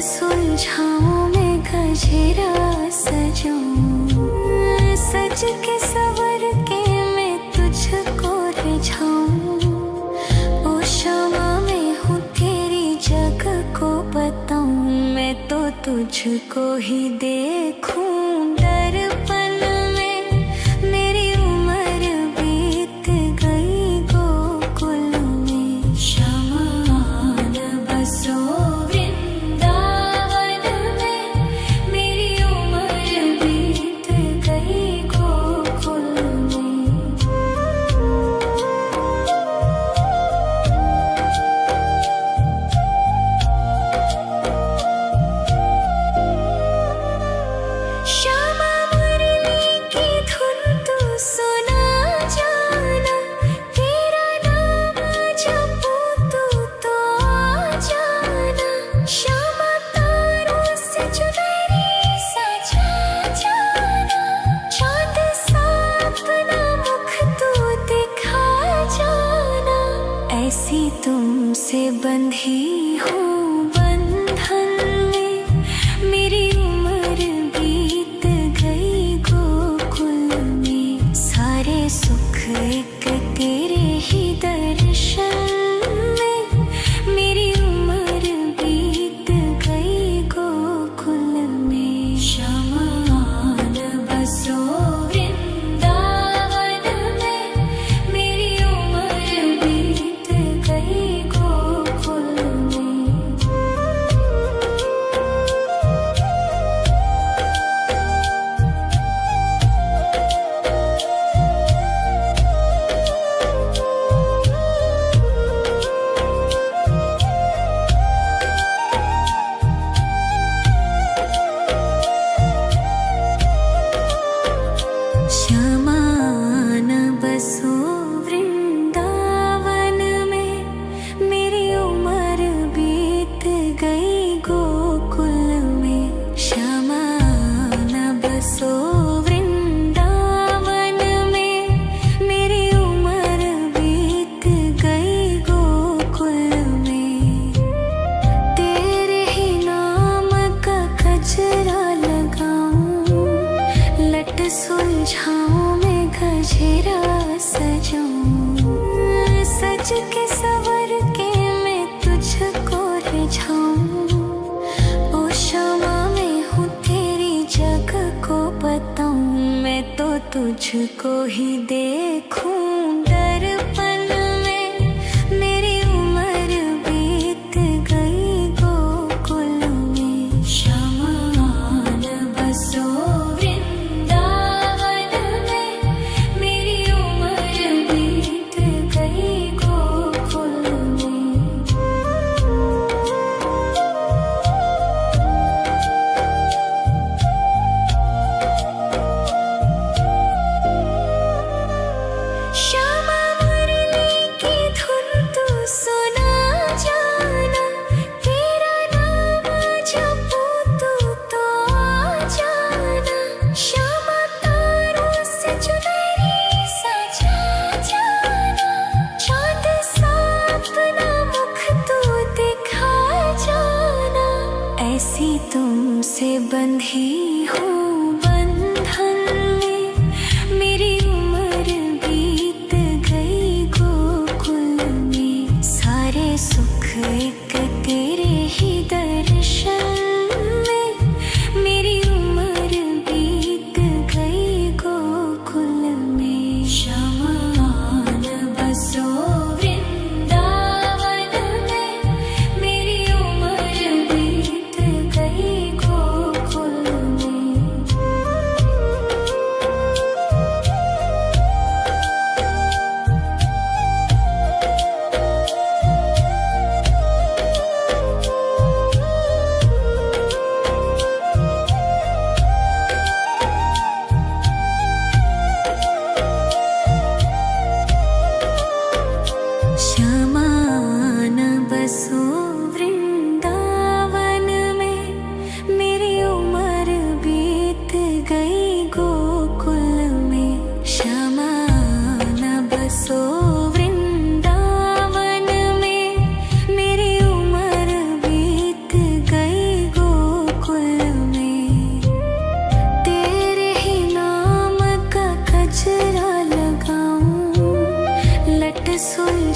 सुलझाऊं मैं गजरा सजाऊं, सज के सवर के मैं तुझको रिझाऊं। ओ शमा मैं हूँ तेरी जग को बताऊं, मैं तो तुझको ही देखूं दर्पण में। मेरी उम्र बीत गई गोकुल में, शमान बसो ऐसी तुमसे बंधी हूँ बंधन में। मेरी उम्र बीत गई गोकुल में, सारे सुख एक तेरे ही दर्शन में। मेरी उम्र बीत गई गोकुल में, शमान बसो सुलझाऊं मैं गजरा सजाऊं, सज के सवर के मैं तुझको रिझाऊं। ओ शमा मैं हूँ तेरी जग को बताऊं, मैं तो तुझको ही देखूं दर्पण में। मेरी उम्र बीत गई गोकुल में, शमान बसो श्यामा मुरली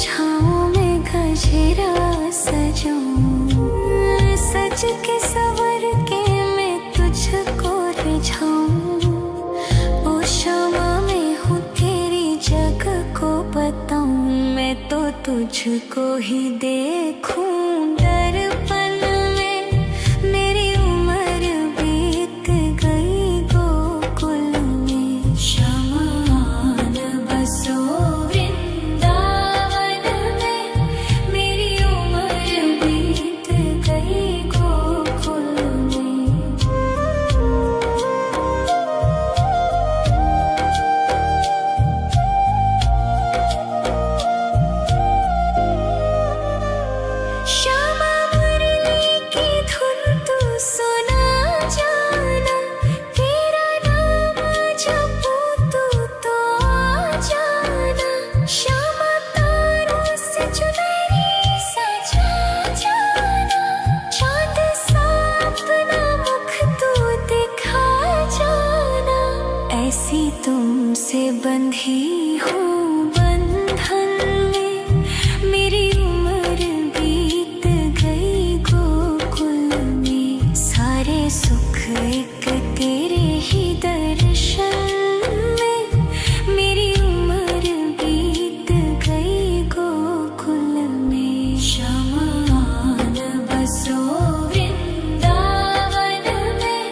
सुलझाऊं मैं गजरा सजाऊं, सज के सवर के मैं तुझको रिझाऊं। ओ शमा मैं हूँ तेरी जग को बताऊं, मैं तो तुझको ही देखूं दर्पण में। मेरी उम्र बीत गई गोकुल में, शमान बसो वृंदावन में। मेरी उम्र बीत गई गोकुल में। श्यामा मुरली की धुन तू सुना जाना, तेरा नाम जपूं तू तो आ जाना। श्यामा तारों से चुनरी सजा जाना, चाँद सा अपना मुख तू दिखा जाना। ऐसी तुमसे बंधी हूँ बंधन में, मेरी उम्र बीत गई गोकुल में। सारे सुख एक तेरे ही दर्शन में, मेरी उम्र बीत गई गोकुल में। शमान बसो वृंदावन में,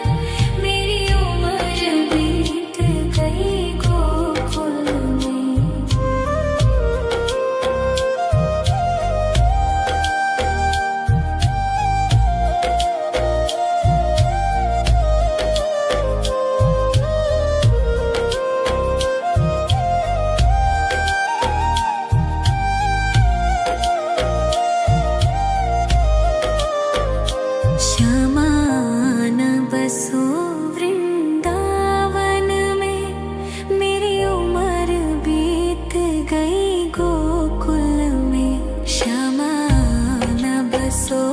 मेरी उम्र बीत गई गोकुल में। शमान बसो वृंदावन में, मेरी उम्र बीत गई गोकुल में। शमान बसो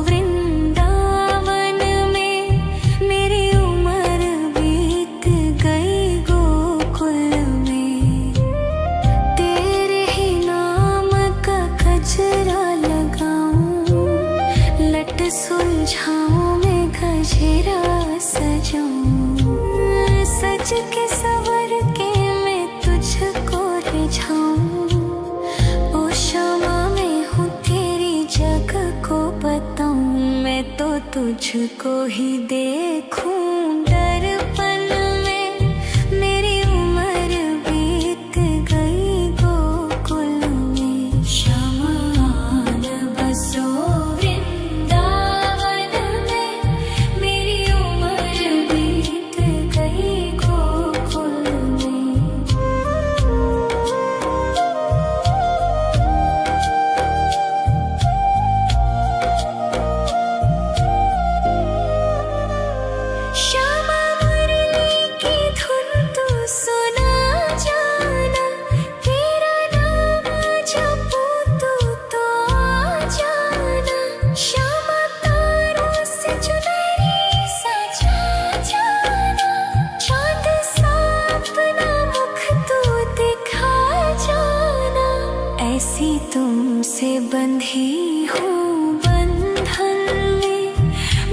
वृंदावन में, मेरी उम्र बीत गई गोकुल में। तेरे ही नाम का गजरा लगाऊं, लट सुलझाऊं मैं गजरा सजाऊं, सज के सवर के मैं तुझको रिझाऊं। ओ शमा मैं हूँ तेरी जग को बताऊं, मैं तो तुझको ही देखूं दर्पण में। मेरी उम्र बीत गई गोकुल में, शमान बसो वृंदावन में। मेरी उम्र बीत गई गोकुल में। श्यामा मुरली की धुन तू सुना जाना, तेरा नाम जपूं तू तो आ जाना। श्यामा तारों से चुनरी सजा जाना, चाँद सा अपना मुख तू दिखा जाना। ऐसी तुमसे बंधी हूँ बंधन में,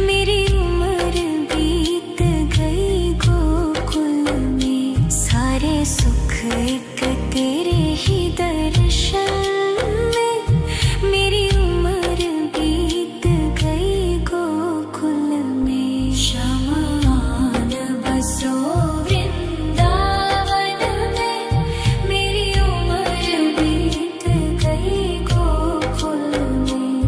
मेरी उम्र बीत गई गोकुल में। सारे सुख एक तेरे ही दर्शन में, मेरी उम्र बीत गई गोकुल में। शमान बसो वृंदावन में, मेरी उम्र बीत गई गोकुल में।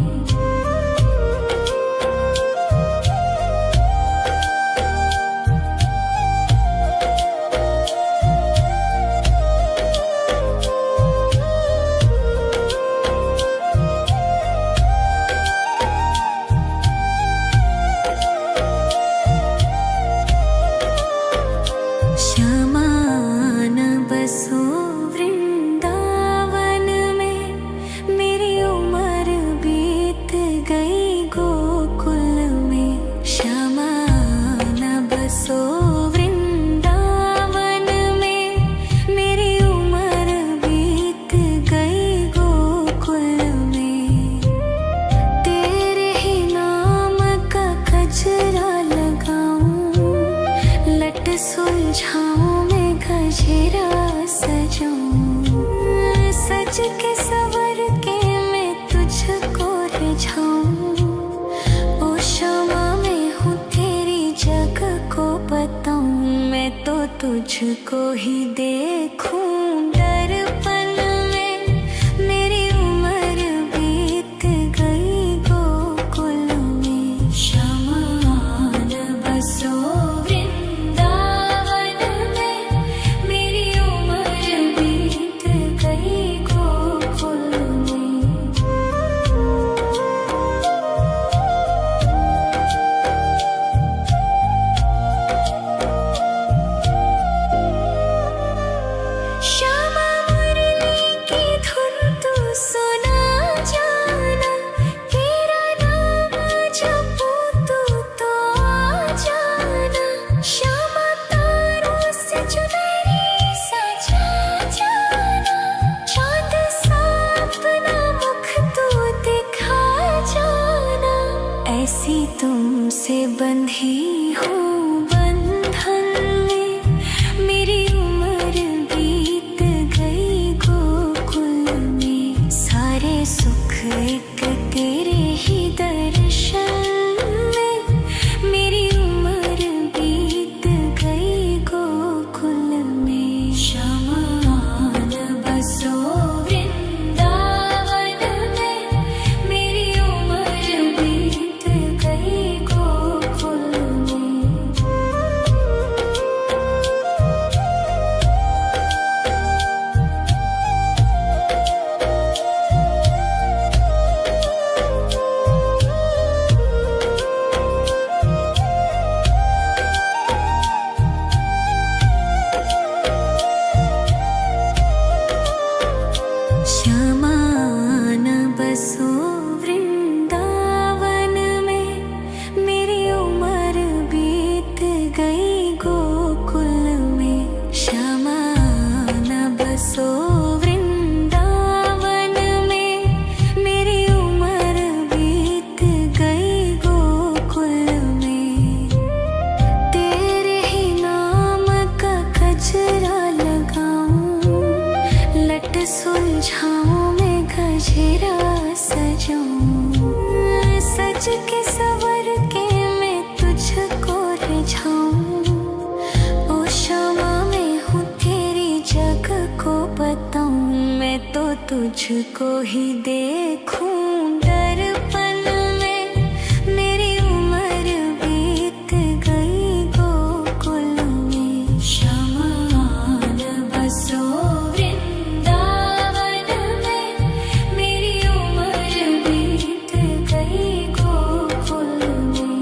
सजूं, सज के सवर के मैं तुझको रिझाऊं। ओ क्षमा में हूँ तेरी जग को बताऊं, मैं तो तुझको ही देखूं। दर्पण में मेरी उम्र बीत गई गोकुल में, शमान बसो वृंदावन में। मेरी उम्र बीत गई गोकुल में। श्यामा मुरली की धुन तू सुना जाना, तेरा नाम जपूं तू तो आ जाना। श्यामा तारों से चुनरी सजा जाना, चांद सा अपना मुख तू दिखा जाना। ऐसी तुमसे बंधी हूँ बंधन में, मेरी उम्र बीत गई गोकुल में। सारे सुख एक तेरे ही दर्शन में, मेरी उम्र बीत गई गोकुल में। शमान बसो वृंदावन में, मेरी उम्र बीत गई गोकुल में। श्यामान बसो वृंदावन में, मेरी उम्र बीत गई गोकुल में। श्यामान बसो वृंदावन में, मेरी उम्र बीत गई गोकुल में। तेरे ही नाम का गजरा लगाऊं, लट सुलझाऊं मैं गजरा सजाऊं। सज के सवर के मैं तुझको रिझाऊं। ओ क्षमा में हूँ तेरी जग को बताऊं, मैं तो तुझको ही देखूं। दर्पण में मेरी उम्र बीत गई गोकुल में। शमान बसो वृंदावन में, मेरी उम्र बीत गई गोकुल में।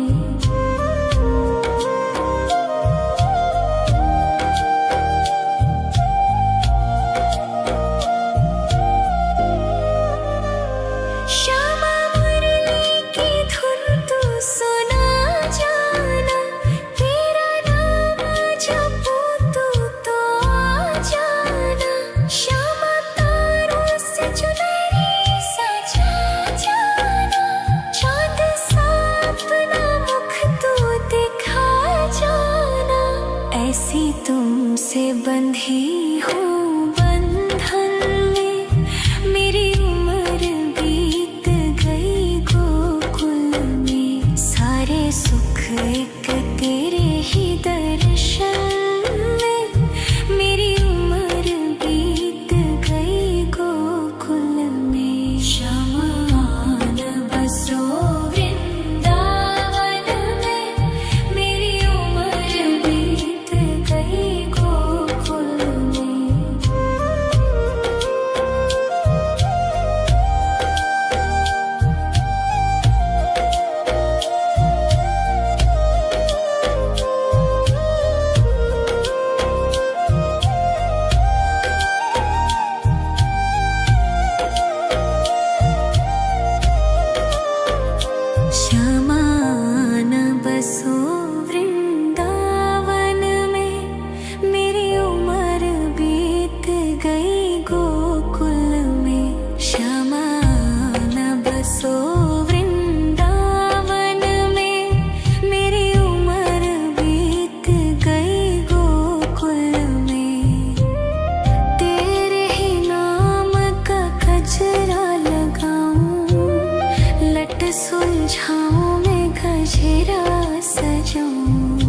सुलझाऊं मैं गजरा सजाऊं,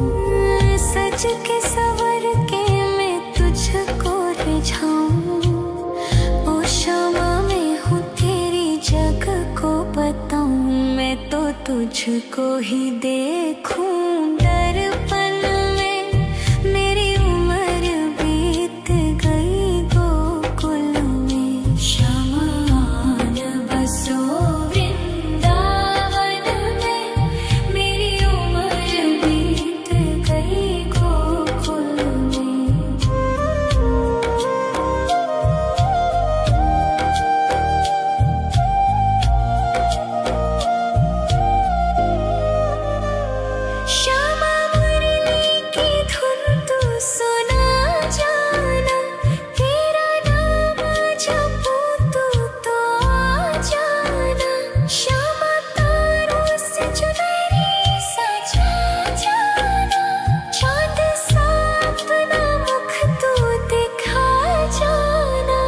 सज के सवर के मैं तुझको रिझाऊं। ओ शामा मैं हूँ तेरी जग को बताऊं, मैं तो तुझको ही देखूं दर्पण में। मेरी उम्र बीत गई गोकुल में, श्यामा आन बसो वृंदावन में। मेरी उम्र बीत गई गोकुल में। श्यामा मुरली की धुन तू सुना जाना, तेरा नाम जपूं तू तो आ जाना। श्यामा तारों से चुनरी सजा जाना, चांद सा अपना मुख तू दिखा जाना।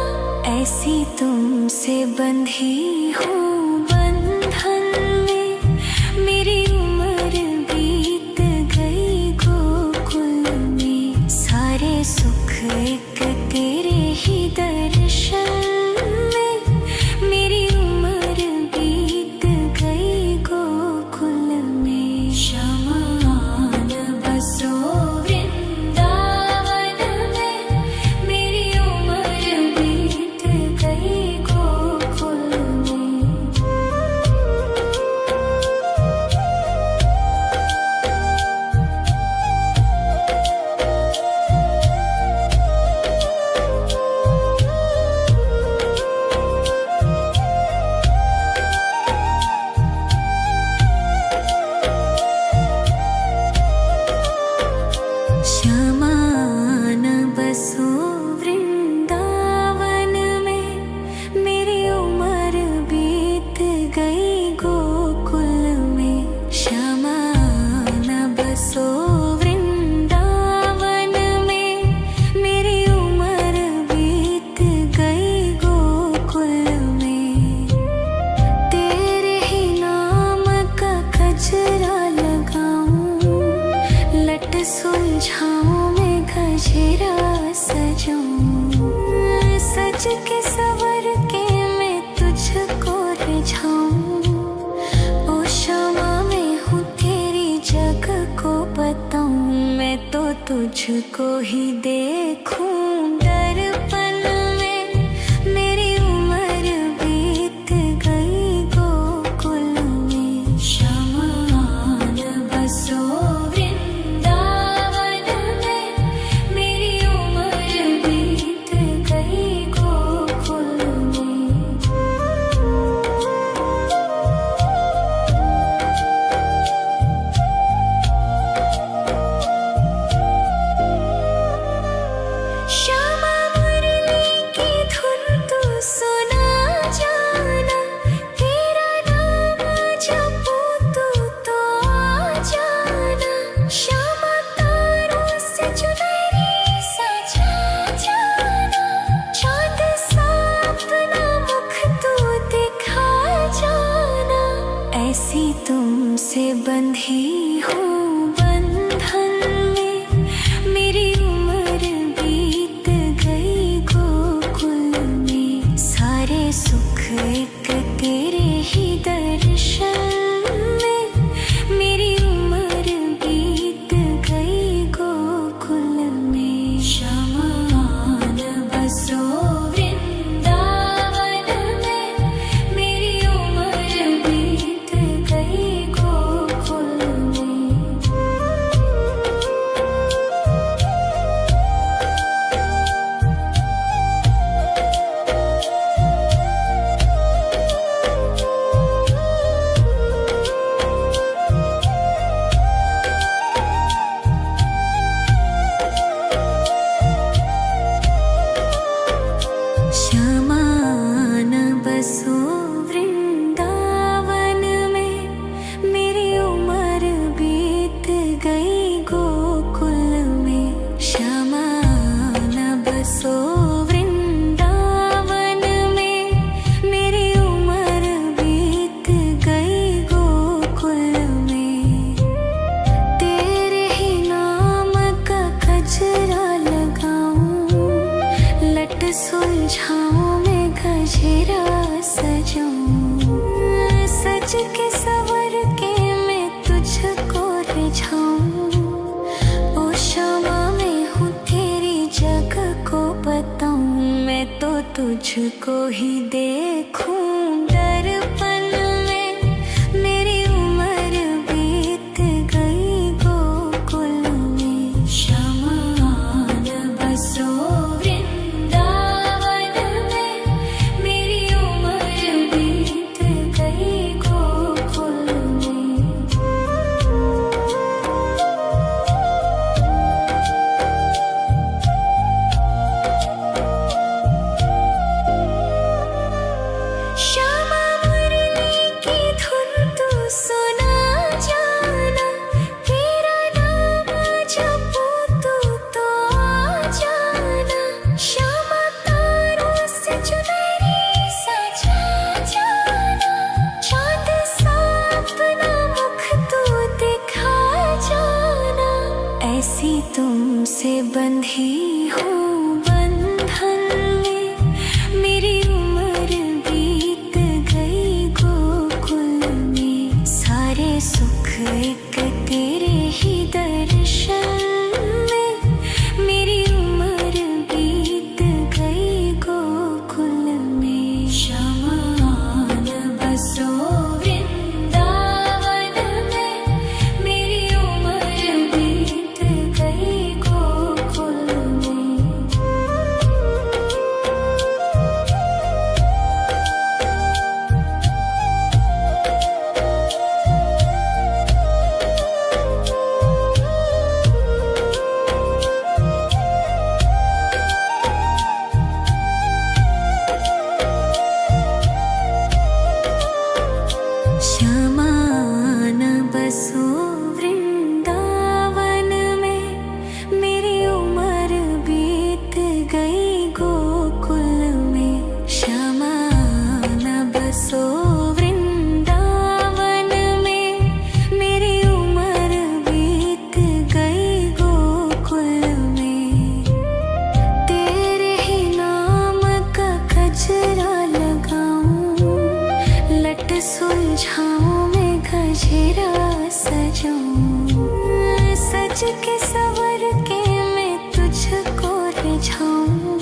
ऐसी तुमसे बंधी हूँ बंधन में, मेरी उम्र बीत गई गोकुल में। सारे सुख एक तेरे ही दर्शन में, मेरी उम्र बीत गई गोकुल में। श्यामा आन बसो वृंदावन में, मेरी उम्र बीत गई गोकुल में। श्यामा आन बसो वृंदावन में, मेरी उम्र बीत गई गोकुल में। श्यामा आन बसो वृंदावन में, मेरी उम्र बीत गई गोकुल में। तेरे ही नाम का गजरा लगाऊं, लट सुलझाऊं मैं गजरा सजाऊं, सज के सवर के मैं तुझको रिझाऊं। ओ शामा मैं हूँ तेरी जग को बताऊं, मैं तो तुझको ही देखूं दर्पण में। मेरी उम्र बीत गई गोकुल में, श्यामा आन बसो वृंदावन में। मेरी उम्र बीत गई गोकुल में। श्यामा मुरली की धुन तू सुना जाना, तेरा नाम जपूं तू तो आ जाना। श्यामा तारों से चुनरी सजा जाना, चांद सा अपना मुख तू दिखा जाना। ऐसी तुमसे बंधी हूँ बंधन में, मेरी उम्र बीत गई गोकुल में। सारे सुख एक तेरे ही दर्शन में, मेरी उम्र बीत गई गोकुल में। श्यामा आन बसो वृंदावन में, मेरी उम्र बीत गई गोकुल में। श्यामा आन बसो वृंदावन में, मेरी उम्र बीत गई गोकुल में। श्यामा आन बसो वृंदावन में, मेरी उम्र बीत गई गोकुल सुलझाऊं मैं गजरा सजाऊं, सज के सवर के मैं तुझको रिझाऊं। ओ शमा मैं हूँ तेरी जग को बताऊं, मैं तो तुझको ही देखूं दर्पण में। मेरी उम्र बीत गई गोकुल में, शमा न बसो ऐसी तुमसे बंधी हूँ बंधन में। मेरी उम्र बीत गई गोकुल में, सारे सुख एक तेरे ही दर्शन में। मेरी उम्र बीत गई गोकुल में, शमा न बसो वृंदावन में। मेरी उम्र बीत गई गोकुल में, शमा न बसो वृंदावन में। मेरी उम्र बीत गई गोकुल में, तेरे ही नाम का गजरा लगाऊं, लट सुलझाऊं मैं गजरा सजाऊं। सज के सवर के मैं तुझको रिझाऊं।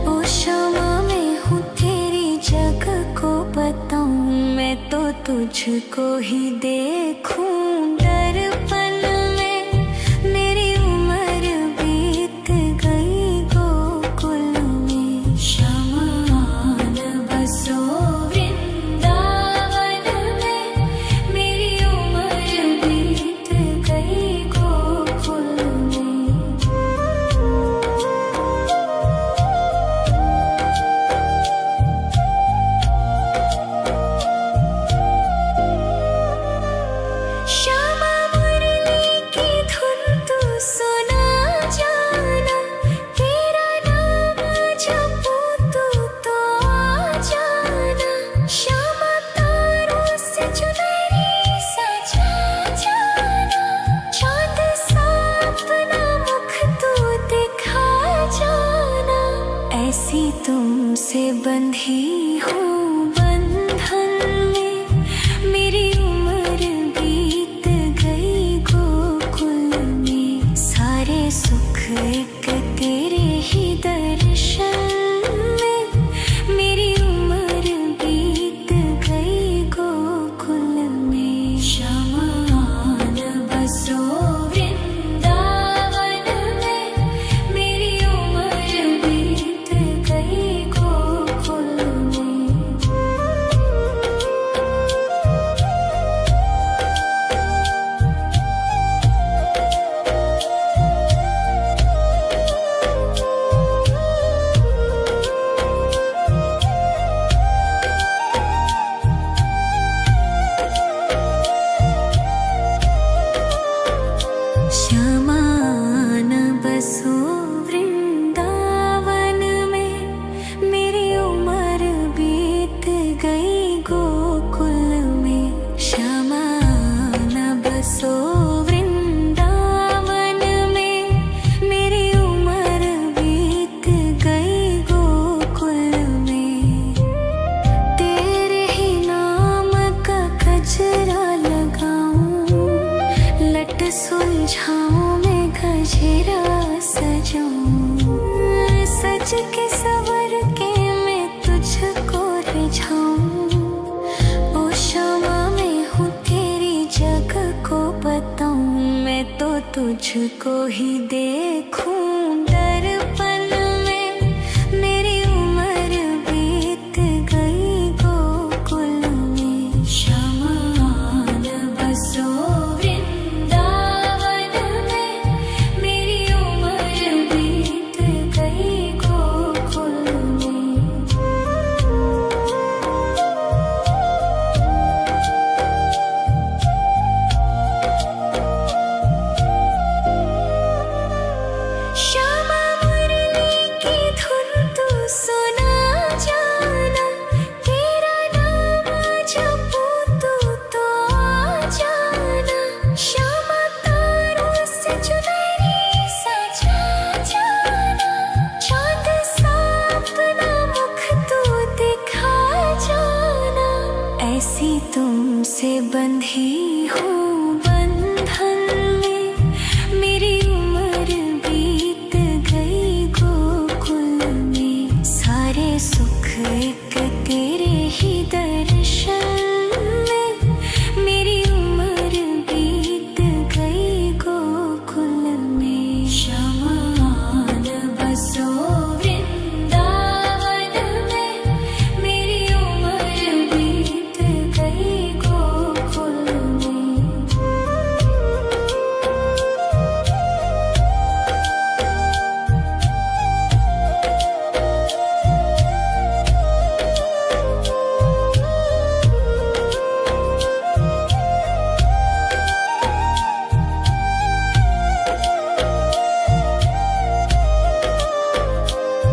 ओ शमा मैं हूँ तेरी जग को बताऊं, मैं तो तुझको ही देखूं दर्पण में। मेरी उम्र बीत गई गोकुल में, शमा न बसो ऐसी तुमसे बंधी हूँ बंधन में। मेरी उम्र बीत गई गोकुल में, सारे सुख एक तेरे ही दर्शन में। मेरी उम्र बीत गई गोकुल में, शमा न बसो गई गोकुल में। तुझको ही देखूं दर्पण में, मेरी उम्र बीत गई गोकुल में। शमान बसो वृंदावन में, मेरी उम्र बीत गई गोकुल में। श्यामा मुरली की धुन तू सुना जाना, तेरा नाम जपूं तो आ जाना। श्यामा तारों से चुनरी सजा जाना, चांद सा अपना मुख तू दिखा जाना। ऐसी तुमसे बंधी हूँ बंधन में, मेरी उम्र बीत गई गोकुल में। सारे सुख एक तेरे ही दर्शन में, मेरी उम्र बीत गई गोकुल में। शमान बसो वृंदावन में, मेरी उम्र बीत गई गोकुल में।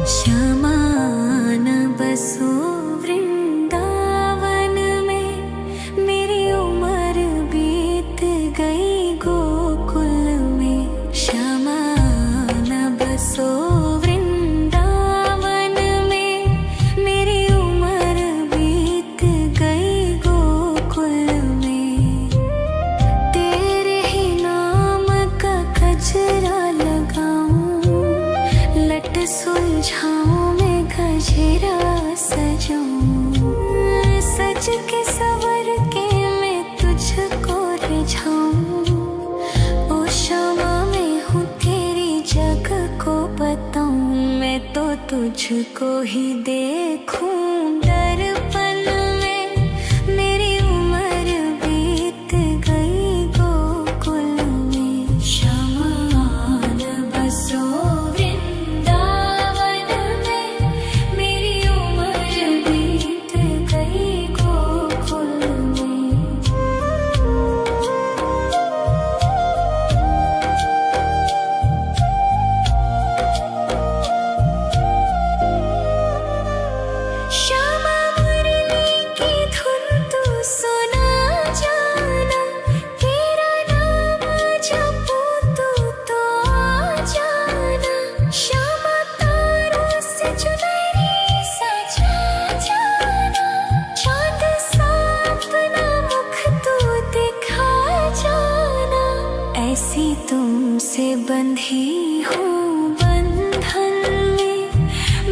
श्यामान बसो वृंदावन में, मेरी उम्र बीत गई गोकुल में। श्यामान बसो वृंदावन में, मेरी उम्र बीत गई गोकुल में। तेरे ही नाम का गजरा लगाऊं, लट सुलझाऊं मैं गजरा सजाऊं। सज के सवर के मैं तुझको रिझाऊं। ओ श्यामा मैं हूँ तेरी जग को बताऊं, मैं तो तुझको ही देखूं दर्पण में, मेरी उम्र बीत गई गोकुल में। शमान बसो वृंदावन में, मेरी उम्र बीत गई गोकुल में। श्यामा मुरली की धुन तू सुना जाना, तेरा नाम जपूं तो आ जाना। श्यामा तारों से चुनरी सजा जाना, चांद सा अपना मुख तू दिखा जाना। ऐसी तुमसे बंधी हूँ बंधन में,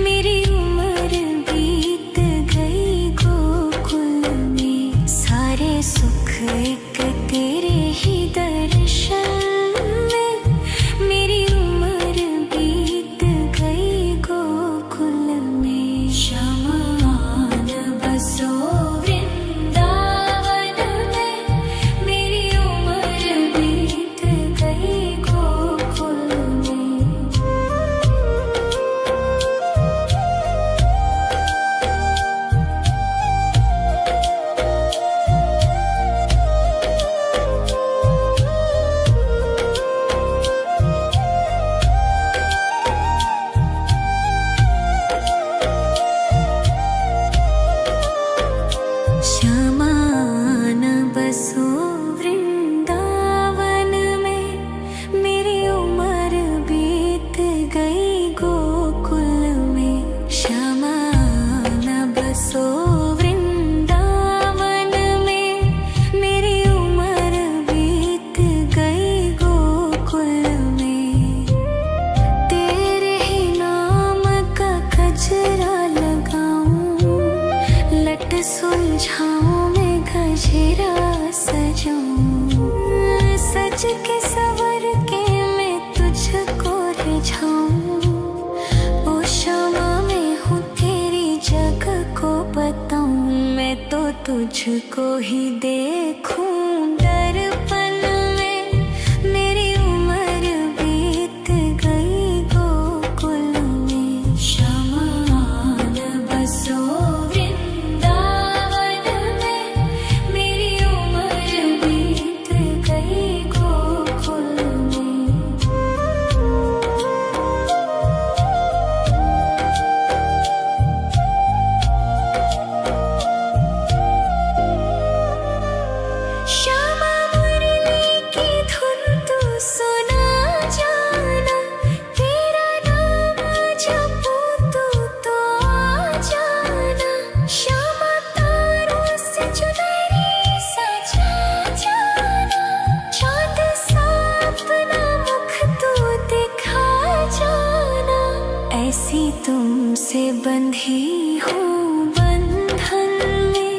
मेरी उम्र बीत गई गोकुल में। सारे सुख एक तेरे ही दर्शन में, मेरी उम्र बीत गई गोकुल में। शमान बसो वृंदावन में, मेरी उम्र बीत गई गोकुल में। श्यामान बसो वृंदावन में, मेरी उम्र बीत गई गोकुल में। श्यामान बसो वृंदावन में, मेरी उम्र बीत गई गोकुल में। तेरे ही नाम का गजरा लगाऊं, लट सुलझाऊं मैं गजरा सजाऊं। सज के सवर के तुझको ही देखूं दर्पण में। मेरी उम्र बीत गई गोकुल में, शमान बसो वृंदावन में। मेरी उम्र बीत गई गोकुल में। श्यामा मुरली की धुन तू सुना जाना, तेरा नाम जपूं तू तो आ जाना। श्यामा तारों से चुनरी सजा जाना, चाँद सा अपना मुख तू दिखा जाना। ऐसी तुमसे बंधी हूँ बंधन में,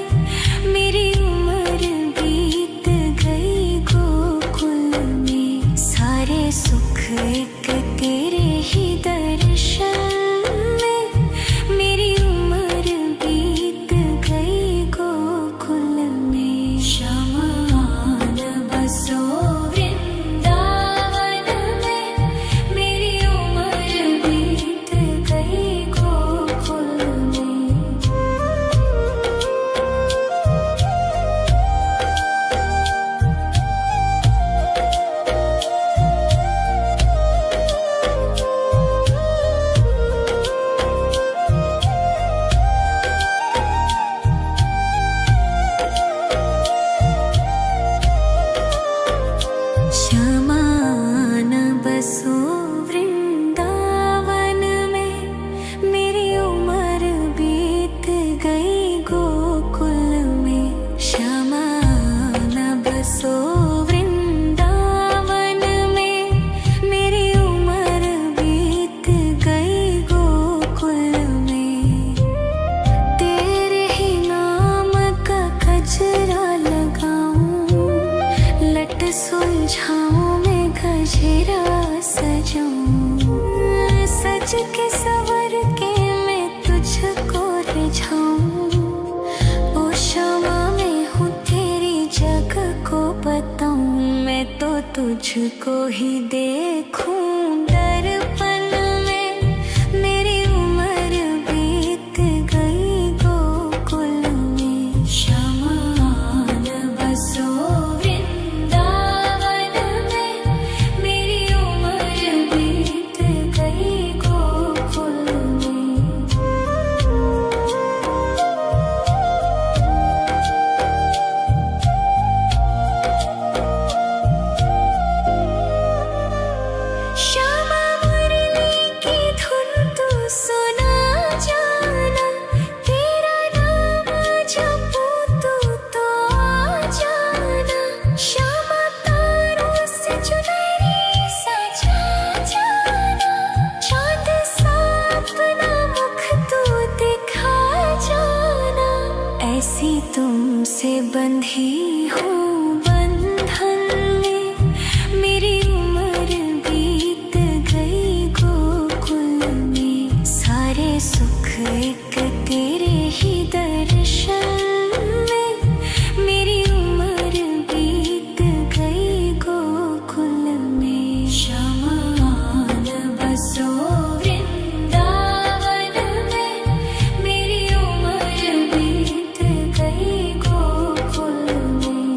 मेरी उम्र बीत गई गोकुल में। सारे सुख एक तेरे ही दर्शन में, मेरी उम्र बीत गई गोकुल में। शमान बसो वृंदावन में, मेरी उम्र बीत गई गोकुल में। शमान बसो वृंदावन में, मेरी उम्र बीत गई गोकुल में। शमान बसो वृंदावन में, मेरी उम्र बीत गई गोकुल में। तेरे ही नाम का गजरा लगाऊं, लट सुलझाऊं मैं गजरा सजाऊं। सज के सवर के मैं तुझको रिझाऊं। ओ क्षमा मैं हूँ तेरी जग को बताऊं, मैं तो तुझको ही देखूं दर्पण में। मेरी उम्र बीत गई गोकुल में। शमान बसो वृंदावन में, मेरी उम्र बीत गई गोकुल में। श्यामा मुरली की धुन तू सुना जाना, तेरा नाम जपूं तू तो आ जाना। श्यामा तारों से चुनरी सजा जाना, चाँद सा अपना मुख तू दिखा जाना। ऐसी तुमसे बंधी हूँ बंधन में, मेरी उम्र बीत गई गोकुल में। सारे सुख एक तेरे ही दर्शन में, मेरी उम्र बीत गई गोकुल में। शमान बसो वृंदावन में, मेरी उम्र बीत गई गोकुल में।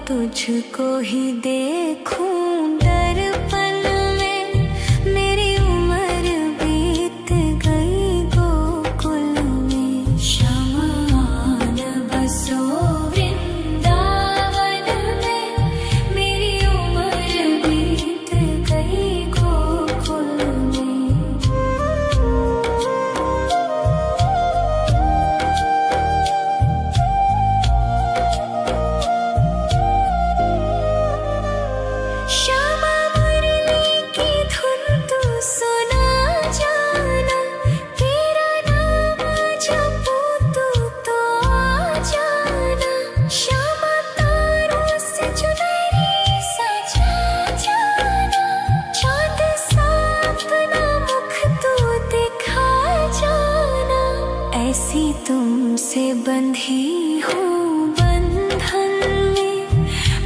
तुझको ही देखूं दर्पण में। मेरी उम्र बीत गई गोकुल में। शमान बसो वृंदावन में। मेरी उम्र बीत गई गोकुल में। श्यामा मुरली की धुन तू सुना जाना। तेरा नाम जपूं तो आ जाना। श्यामा तारों से चुनरी सजा जाना। चाँद सा अपना मुख तू दिखा जाना। ऐसी तुमसे बंधी हूँ बंधन में।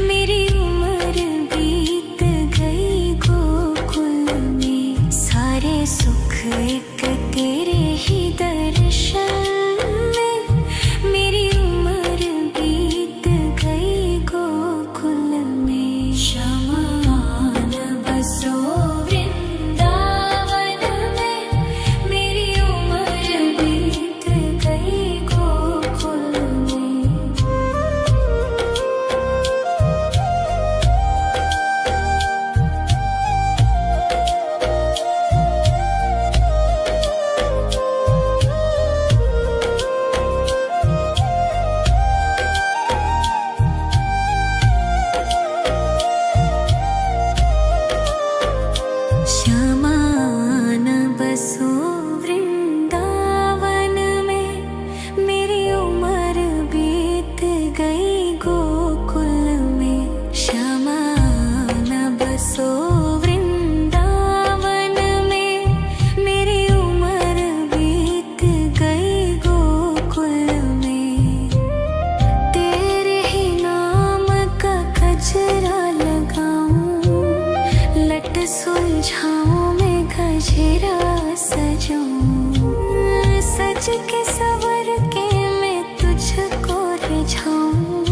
मेरी उम्र बीत गई गोकुल में। सारे सुख एक तेरे ही दर्शन में। मेरी उम्र बीत गई गोकुल में। शमान बसो वृंदावन में। मेरी उम्र बीत गई गोकुल में। श्यामान बसो वृंदावन में। मेरी उम्र बीत गई गोकुल में। श्यामान बसो वृंदावन में। मेरी उम्र बीत गई गोकुल में। तेरे ही नाम का गजरा लगाऊं। लट सुलझाऊं मैं गजरा सजाऊं। सज के सवर के मैं तुझको रिझाऊं।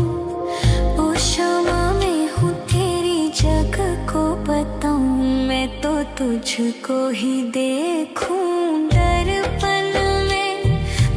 ओ श्यामा मैं हूँ तेरी जग को बताऊं। मैं तो तुझको ही देखूं